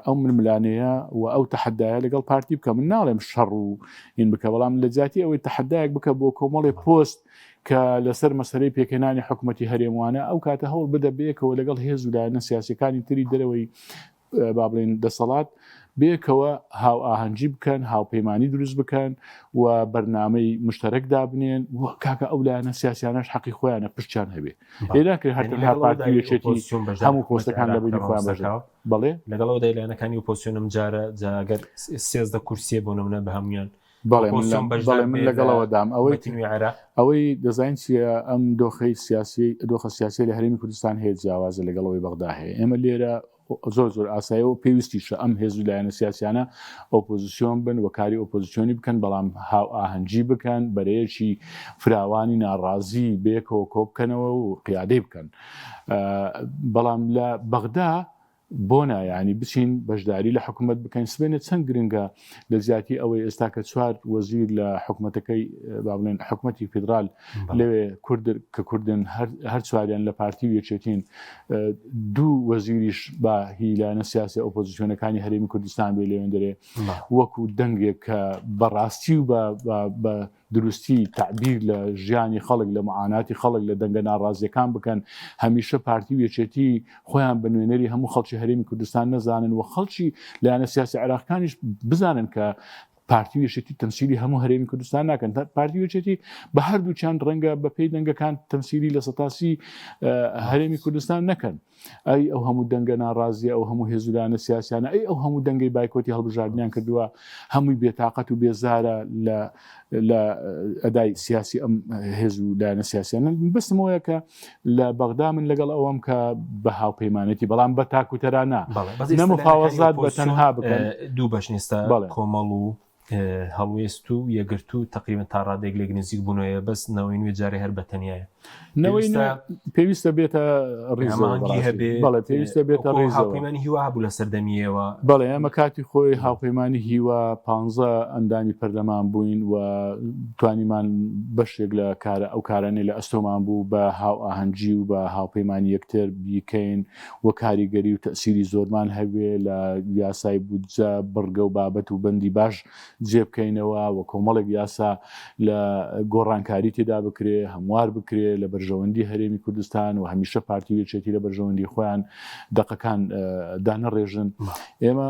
ئەو ململانەیە و ئەو تەحەدایە لەگەڵ پارتی بکە من ناڵێم شەڕ و این بکە بەڵام لە جاتی ئەوەی تەحەدایەک بکە بۆ کۆمەڵی پۆست کە لەسەر مەسەرەی پێکەنانی حکوومەتی هەرێموانە ئەو کاتە هەوڵ بدە بێکەوە لەگەڵ هێز و لایەنە سیاسیەکانی تری دەرەوەی با بڵێن دەسەڵات بێکەوە هاو ئاهەنگی بکەن هاوپەیمانی دروست بکەن و بەرنامەی مشتەرەک دابنێن کاکە ئەو لایەنە سیاسیانەش حەقی خۆیانە پشتیان هەبێ لێناکرێت هەر پارتیەکێتی هەموو پۆستەکان لەبینی خۆیان بەژێ بەڵێ لەگەڵەوە دەیلایەنەکانی ئۆپۆزیسیۆنم جارە جاگەر 13 کورسیە بۆ نمونە بە هەمویان بەڵێ من لەگەڵەوە دام ئەوەی دەزین چیە ئەم دۆخەی سیاسی دۆخە سیاسی لە هەرێمی کوردستان هەیە جیاوازە لەگەڵەوەی بەغدا هەیە ئێمە لێرە زۆر ئاساییەوە پێویستیشە ئەم هێز و لایەنە سیاسیانە ئۆپۆزیسیۆن بن وەکاری ئۆپۆزیسیۆنی بکەن بەڵام هاو ئاهەنگی بکەن بەرەیەکی فراوانی ناڕازی بێکەوە کۆ بکەنەوە و قیادەی بکەن بەڵام لە بەغدا بۆ نایانی بچین بەشداری لە حکوومەت بکەین سبێنێت چەند گرنگە لە زیاتی ئەوەی ئێستا کە چوار وەزیر لە حکوومەتەکەی با بڵێن حکوومەتی فیدرال لەوێ کە کوردن هەر چواریان لە پارتی و یەکێتین دوو وەزیریش با هیلانە سیاسی ئۆپۆزیسیۆنەکانی هەرێمی کوردستان بێ لەوێن دەرێ وەکو دەنگێک کە بەڕاستی و بە دروستی تعبیر لە ژیانی خەڵک لە معاناتی خەڵک لە دەنگە ناڕازیەکان بکەن هەمیشە پارتی و یەکێتی خۆیان بە نوێنەری هەموو خەڵکی هەرێمی کوردستان نەزانن و خەڵکی لایەنە سیاسی عێراقیەکانیش بزانن کە پارتی و یەکێتی تەمسیلی هەموو هەرێمی کوردستان ناکەن پارتی و یەکێتی بە هەردووچیان ڕەنگە بە پێی دەنگەکان تەمسیلی لە سەتاسی هەرێمی کوردستان نەکەن ئەی ئەو هەموو دەنگە ناڕازیە ئەو هەموو هێز و لایەنە سیاسیانە ئەی ئەو هەموو دەنگەی بایکۆتی هەڵبژاردنیان کردووە هەمووی بێتاقەت و بێزارە لە ئەدای سیاسی ئەم هێز و لایەنە سیاسیانە بەستمەوەیە کە لە بەغدا من لەگەڵ ئەوەم کە بە هاوپەیمانەتی بەڵام بە تاکوتەرانە نەمەفاوەزات بە تەنها بکەن دوو بەشنیستە کۆمەڵ و هەڵوێست و یەگرت و تقریبا تا ڕادێک لێک نزیک بوونەوەیە بەس نەوەی نوێ جارێ هەر بەتەنایە پێویستە بێتە ڕێزمانگی هەبێ بەڵێ پێویستە بێتە هاوپەیمانی هیوا هەبوو لە سەردەمیەوە بەڵێ ئەمە کاتی خۆی هاوپەیمانی هیوا 15 ئەندامی پەرلەمان بووین و توانیمان بەشێک لە کارە ئەو کارانەی لە ئەستۆمان بوو بە هاو ئاهەنگی و بە هاوپەیمانی یەکتر بیکەین و کاریگەری و تەسیری زۆرمان هەبێ لە یاسای بودجە بڕگە و بابەت و بەندی باش جێبکەینەوە و کۆمەڵێک یاسا لە گۆڕانکاری تێدا بکرێ هەموار بکرێ لە بەرژەوەندی هەرێمی کوردستان و هەمیشە پارتی و یەکێتی لە بەرژەوەندی خۆیان دەقەکان دانەڕێژن ئێمە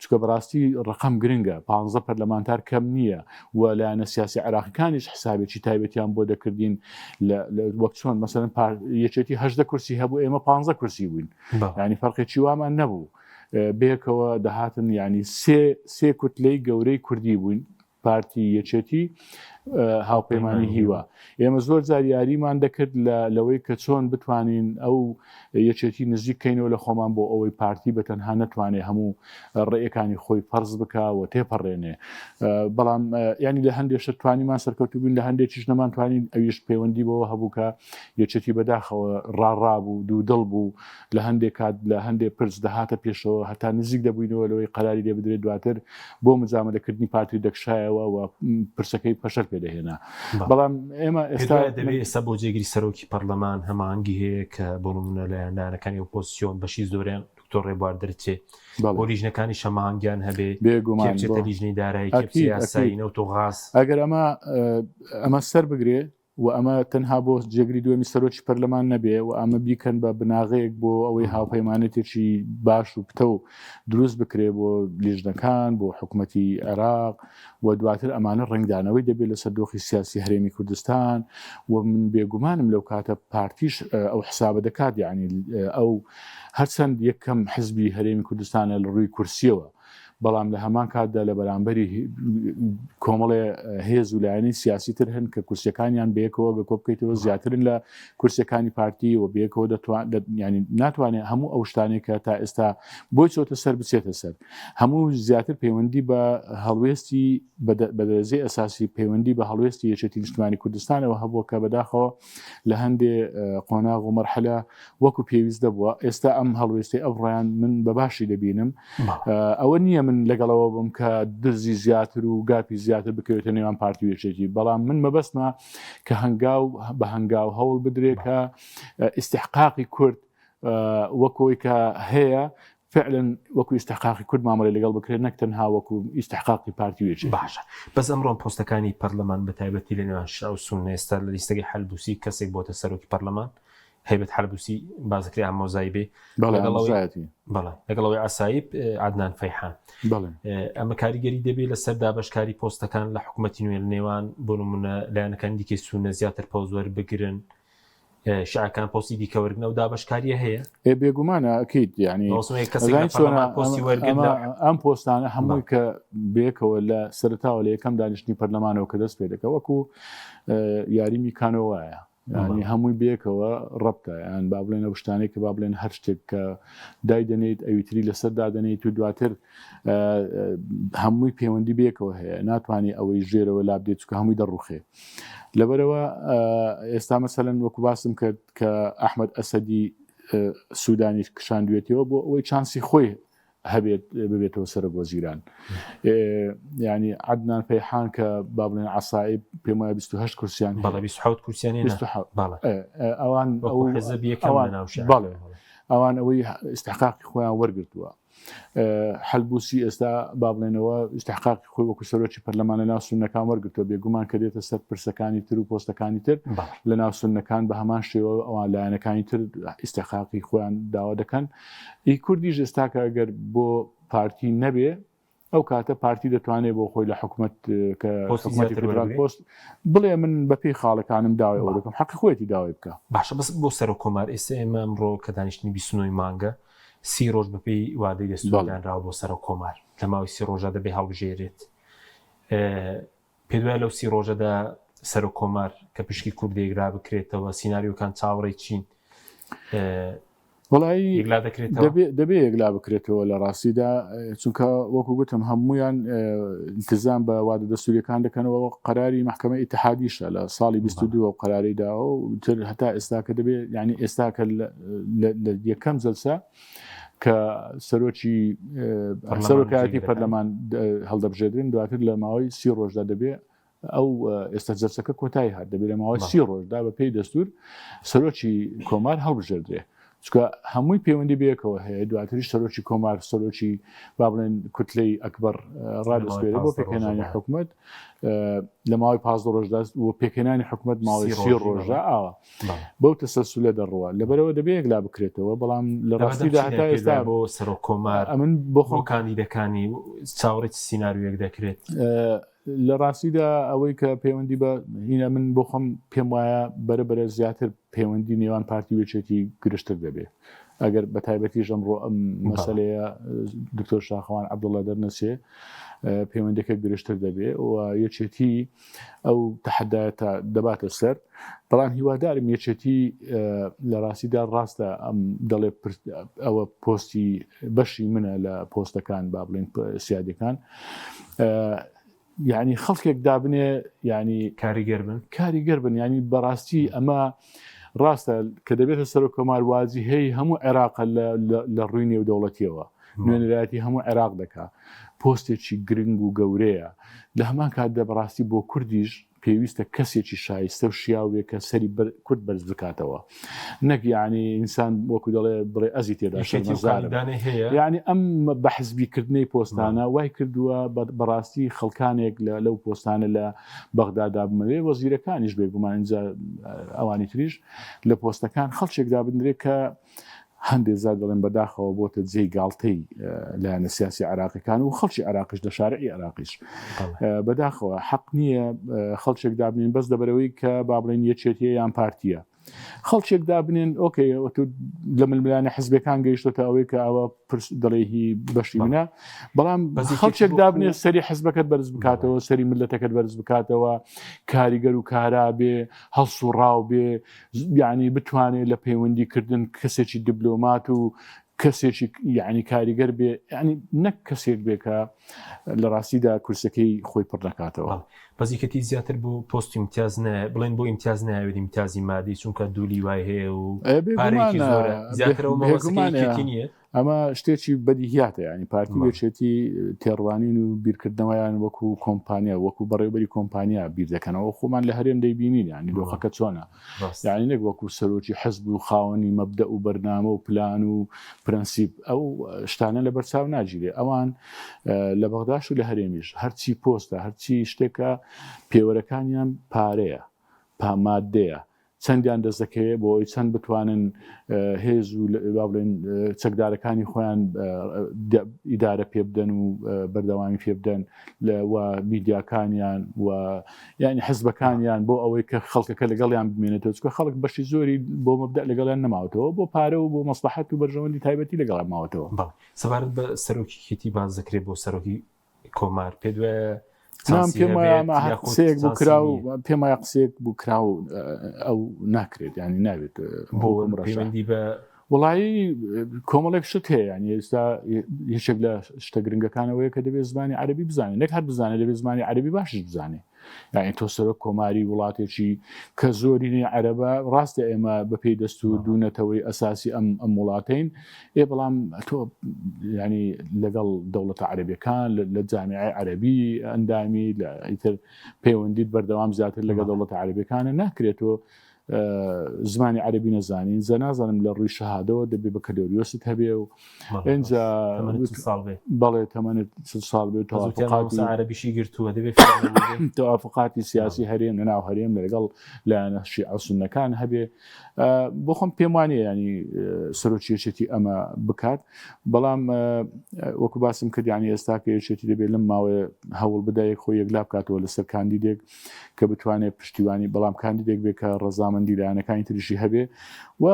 چکە بەڕاستی ڕقم گرنگە 15 پەرلەمانتار کەم نییە و لایەنە سیاسی عێراقیەکانیش حسابێکی تایبەتیان بۆ دەکردین وەک چۆن مەسەڵەن یەکێتی 18 کورسی هەبوو ئێمە 15 کورسی بووین ینی فەرقێکی وامان نەبوو بێکەوە دەهاتن ینی سێ کوتلەی گەورەی کوردی بووین پارتی یەکێتی هاوپەیمانی هیوا ئێمە زۆر جار یاریمان دەکرد لەوەی کە چۆن بتوانین ئەو یەکێتی نزیککەینەوە لە خۆمان بۆ ئەوەی پارتی بەتەنها نەتوانێت هەموو ڕێیەکانی خۆی فەرز بکە و تێپەڕێنێ بەڵام ینی لە هەندێک توانیمان سەرکەوتو بووین لە هەندێکیش نەمانتوانین ئەویش پەیوەندی بەوە هەبوو کە یەکێتی بەداخەوە ڕاڕابوو دوودڵ بوو لە هەندێک کات لە هەندێک پرس دەهاتە پێشەوە هەتا نزیک دەبووینەوە لەوەی قەراری لێ بدرێت دواتر بۆ مجامەلەکردنی پارتی دەکشایەوە و پرسەکەی پەشەر پێدەهێنا بەڵام ئێمە ئێستا بۆ جێگیری سەرۆکی پەرلەمان هەمانگی هەیە کە بۆ نمونە لایەنەکانی ئۆپۆزیسیۆن بەشی زۆریان دکتۆر ڕێبوار دەرچێ بۆ لیژنەکانی شەماهەنگیان هەبێ بێگومان لیژنەی دارایی یاسایی نەوت و غاز ئەگەر ئەمە سەر بگرێ و ئەمە تەنها بۆ جێگری دووەمی سەرۆکی پەرلەمان نەبێ و ئەمە بیکەن بە بناغەیەک بۆ ئەوەی هاوپەیمانێتێکی باش و پتە و دروست بکرێ بۆ لیژنەکان بۆ حکوومەتی عێراق و دواتر ئەمانە ڕنگدانەوەی دەبێت لەسەر دۆخی سیاسی هەرێمی کوردستان و من بێگومانم لەو کاتە پارتیش ئەو حسابە دەکات یعنی ئەو هەرچەند یەکەم حزبی هەرێمی کوردستانە لە ڕووی کورسیەوە بەڵام لە هەمان کاتدا لە بەرامبەری کۆمەڵێ هێز و لایەنی سیاسی تر هەن کە کورسیەکانیان بەیەکەوە بە کۆ بکەیتەوە زیاترن لە کورسیەکانی پارتی و بەیەکەوە ینی ناتوانێت هەموو ئەو شتانێک کە تا ئێستا بۆی چۆتە سەر بچێتە سەر هەموو زیاتر پەیوەندی بە هەڵوێستی بە دەرەجەی ئەساسی پەیوەندی بە هەڵوێستی یەکێتی نیشتیمانی کوردستانەوە هەبووە کە بەداخەوە لە هەندێ قۆناغ و مەرحەلە وەکو پێویست دەبووە ئێستا ئەم هەڵوێستی ئەوڕیان من بە باشی دەبینم ئەوە نییە من لەگەڵەوە بم کە درزی زیاتر و گاپی زیاتر بکەوێتە نێوان پارتی و یەکێتی بەڵام من مەبەستمە کە هەنگاو بە هەنگاو هەوڵ بدرێ کە ئیستحقاقی کورد وەکۆی کە هەیە فعلا وەکو ئیستحقاقی کورد مامەڵێ لەگەڵ بکرێت نەک تەنها وەکو ئیستحقاقی پارتی و یەکێتی. باشە بەس ئەمڕۆ پۆستەکانی پەرلەمان بە تایبەتی لە نێوان شیع و سوننە ئێستا لە لیستەکەی حەلبوسی کەسێک بۆتە سەرۆکی پەرلەمان هەیبەت حەلبوسی بازەکری ئامۆزایی بێ لەگەڵەوەی ئاسایب عەدنان فەیحان ئەمە کاریگەری دەبێت لەسەر دابەشکاری پۆستەکان لە حکوومەتی نوێ لە نێوان بۆ نمونە لایەنەکانی دیکەی سوننە زیاتر پۆست وەربگرن شیعەکان پۆستی دیکەوەرگن و دابەشکاریە هەیە بێگومانە ئەکەیت یعنی ئەم پۆستانە هەمووی کە بێکەوە لە سەرتاوە لە یەکەم دانیشتنی پەرلەمانەوە کە دەست پێ دەکە وەکو یاریمی کانەوەیە ینی هەمووی بێکەوە ڕەبتە یان با بڵێنە شتانێک کە با بڵێن هەر شتێک کە دایدەنێت ئەویتری لەسەر دادەنێت و دواتر هەمووی پەیوەندی بێکەوە هەیە ناتوانانی ئەوەی ژێرەوە لابدێت چکە هەمووی دەڕوخێ لەبەرەوە ئێستا مەسەلەن وەکو باسم کرد کە ئەحمەد ئەسەدی سوودانی کشاندوێتەوە بۆ ئەوەی چانسی خۆی هەبێت ببێتەوە سەرۆک وەزیران ینی عەدنان فەیحان کە با بڵێن عەسایب پێم وایە 28 کورسیان 27 کورسیان ئەوان ئەوان ئەوەی ئیستحقاقی خۆیان وەرگرتووە حەلبوسی ئێستا با بڵێنەوە ئیستحقاقی خۆی وەکو سەرۆکی پەرلەمان لە ناو سوننەکان وەرگرتووە بێگومان کە دێتە سەر پرسەکانی تر و پۆستەکانی تر لە ناو سوننەکان بە هەمان شێوە ئەوان لایەنەکانی تر ئیستحقاقی خۆیان داوا دەکەن ئی کوردیش ئێستا کە ئەگەر بۆ پارتی نەبێ ئەو کاتە پارتی دەتوانێت بۆ خۆی لە حکوومەت کە پۆست بڵێ من بەپێی خاڵەکانم داوای ئەو دەکەم حەقی خۆیەتی داوای بکە باشە بەس بۆ سەر و کۆمار ئێستا ئێمە ئەمڕۆ کە دانیشتنی 29 مانگە 30 ڕۆژ بەپێی وادەی دەستوردانراوە بۆ سەر و کۆمار لە ماوەی 30 ڕۆژە دەبێ هەڵبژێرێت پێ دوای لەو 30 ڕۆژەدا سەر و کۆمار کە پشکی کوردێگرا بکرێتەوە سیناریۆکان چاوەڕێی چین وڵایی دەبێ یەکلا بکرێتەوە لە ڕاستیدا چونکە وەکو گوتم هەمویان التزام بە وادە دەستوریەکان دەکەنەوە قەراری محکەمە ئیتحادیشە لە ساڵی 22 و قەراریداوە و تر هەتا ئێستا کە دەبێت ینی ئێستا کە لە یەکەم جەلسە کە سەرۆکایەتی پەرلەمان هەڵدەبژێدرێن دواتر لە ماوەی 30 ڕۆژدا دەبێت ئەو ئێستا جەلسەکە کۆتایی هات دەبێت لە ماوەی 30 ڕۆژدا بەپێی دەستور سەرۆکی کۆمار هەڵبژێردرێ چکە هەمووی پەیوەندی بەیەکەوە هەیە دواتریش سەرۆکی کۆمار سەرۆکی با بڵێن کوتلەی ئەکبەر ڕادەسپێرێ بۆ پێکهێنانی حکوومەت لە ماوەی 15 ڕۆژدا و پێکهێنانی حکوومەت ماوەی 30 ڕۆژدا ئاوە بەو تەسەلسولە دەڕوە لەبەرەوە دەبێت یەکلا بکرێتەوە بەڵام لە ڕاستیدا هەتا ئێستا بۆ سەرۆک کۆمار من بۆ خۆ کاندیدەکانی چاوەڕێی سیناریۆیەک دەکرێت لە ڕاستیدا ئەوەی کە پەیوەندی بە هینە من بۆ خۆم پێم وایە بەرەبەرە زیاتر پەیوەندی نێوان پارتی وێچێتی گرشتر دەبێت ئەگەر بە تایبەتیش ئەمڕۆ ئەم مەسەلەیە دکتۆر شاخەوان عەبدوڵڵا دەرنەچێ پەیوەندەکە گرشتر دەبێت و یەکێتی ئەو تەحەدایەتە دەباتە سەر بەڵام هیوادارم یەکێتی لە ڕاستیدا ڕاستە ئەم دەڵێ ئەوە پۆستی بەشی منە لە پۆستەکان با بڵێن سیادەکان یعنی خەڵکێک دابنێ ینی کاریگەر بن ینی بەڕاستی ئەمە ڕاستە کە دەبێتە سەر و کۆمار وازی هەیە هەموو عێراق لە ڕووی نێودەوڵەتیەوە نوێنەرایەتی هەموو عێراق دەکا پۆستێکی گرنگ و گەورەیە لە هەمان کاتدا بەڕاستی بۆ کوردیش پێویستە کەسێکی شایستە و شیاوێک کە سەری کورد بەرز بکاتەوە نەک یعنی ئینسان وەکو دەڵێ بڵێ ئەزی تێدا یعنی ئەم بە حزبیکردنەی پۆستانە وای کردووە بەڕاستی خەڵکانێک لەو پۆستانە لە بەغدادا بمەوێ وەزیرەکانیش بێگومان اینجا ئەوانی تریش لە پۆستەکان خەڵکێکدا بنرێت کە هەندێک زار دەڵێن بەداخەوە بۆتە جێی گاڵتەی لایەنە سیاسی عراقیەکان و خەڵکی عراقیش لە شارعی عراقیش بەداخەوە حەق نییە خەڵکێک دابنین بەس دەبەرەوەی کە با بڵێن یەکێتیە یان پارتیە خەڵکێک دابنێن ئۆکێ لە ململانە حزبەکان گەیشتۆتە ئەوەی کە ئەوە دەڵێهی بەشی منە بەڵام خەڵکێک دابنێ سەری حزبەکەت بەرز بکاتەوە سەری ملەتەکەت بەرز بکاتەوە کاریگەر و کارا بێ هەڵس و ڕاو بێ یعنی بتوانێت لە پەیوەندیکردن کەسێکی دیبلۆمات و کەسێکی یعنی کاریگەر بێ ینی نەک کەسێک بێ کە لە ڕاستیدا کورسەکەی خۆی پڕ نکاتەوە بەزیکەتی زیاتر بۆ پۆست امتیاز بڵێن بۆ امتیاز ناوێت امتیازی مادی چونکە دوولی وای هەیە و پارێکی زۆرە زیاترەوە مەوەسەکەی نییە ئەمە شتێکی بەدیهیاتە ینی پارتی بێچێتی تێڕوانین و بیرکردنەوەیان وەکو کۆمپانیا وەکو بەڕێوەبەری کۆمپانیا بیر دەکەنەوە خۆمان لە هەرێم دەیبینین ینی دۆخەکە چۆنە یعنی نەک وەکو سەرۆکی حزب و خاوەنی مەبدە و بەرنامە و پلان و پرەنسیب ئەو شتانە لە بەرچاو ناگیرێ ئەوان لە بەغداش و لە هەرێمیش هەرچی پۆستە هەرچی شتێکە پێوەرەکانیان پارەیە پامادەیە چەندیان دەست دەکەوێت بۆ ئەوی چەند بتوانن هێز و بڵێن چەکدارەکانی خۆیان ئیدارە پێ بدەن و بەردەوامی پێ بدەن و میدیاکانیان و یعنی حزبەکانیان بۆ ئەوەی کە خەڵکەکە لەگەڵیان بمێنێتەوە چکە خەڵک بەشی زۆری بۆ مەبدە لەگەڵیان نەماوەتەوە بۆ پارە و بۆ مەسلحەت و بەرژەوەندی تایبەتی لەگەڵیان ماوەتەوە سەبارەت بە سەرۆکی کێتی باز دەکرێت بۆ سەرۆکی کۆمار پێ دوێ قسەیەک بوو کرا و پێمای قسەیەک بوو کرا و ئەو ناکرێت ینی ناوێت بۆ پەیوەندی بە وڵایی کۆمەڵێک شت هەیە ینی ئێستا یەکێک لە شتە گرنگەکانەوەیە کە دەبێت زمانی عەربی بزانێت نەک هەر بزانێت دەبێت زمانی عەربی باشش بزانێت یعنی تۆ سەرۆک کۆماری وڵاتێکی کە زۆرینی عەرەبە ڕاستە ئێمە بەپێی دەستور دوونەتەوەی ئەساسی ئەم وڵاتین بەڵام تۆ ینی لەگەڵ دەوڵەتە عەرەبیەکان لە جامیعەی عەرەبی ئەندامی لە ئیتر پەیوەندیت بەردەوام زیاتر لەگەڵ دەوڵەتە عەرەبیەکانە ناکرێتەوە زمانی عەربی نەزانین زە نازانم لە ڕووی شەهادەوە دەبێ بە کەلۆریۆست هەبێ و ئەنجا بەڵێ تەمەنت ساڵ بێت تەوافقاتی عەربیشی گرتووە دەبێت تەوافقاتی سیاسی هەرێم لەناو هەرێم لەگەڵ لایەنە شیعە و سوننەکان هەبێ بۆ خۆم پێم وانێ ینی سەرۆکیەکێتی ئەمە بکات بەڵام وەکو باسم کرد ینی ئێستا کە یەکێتی دەبێت لەم ماوەیە هەوڵ بدایەک خۆی یەکلا بکاتەوە لەسەر کاندیدێک کە بتوانێت پشتیوانی بەڵام کاندیدێک بێت کە ڕەزامەندی لایەنەکانی تریشی هەبێ و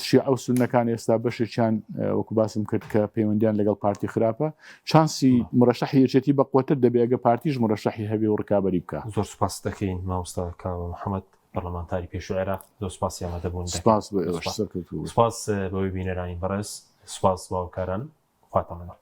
شیعە و سوننەکان ئێستا بەشێکیان وەکو باسم کرد کە پەیوەندیان لەگەڵ پارتی خراپە چانسی مڕەشەحی یەکێتی بەقوتر دەبێت ئەگە پارتیش مڕەشەحی هەبێ و ڕکابەری بکە زۆر سوپاس دەکەین مامۆستا کاوە محەممەد پەرلەمانتاری پێشوو عێراق زۆر سوپاسی ئامادەبوون سپاس سپاس بەوەی بینەرانی بەڕێز سوپاس باوکاران خواتەمەوە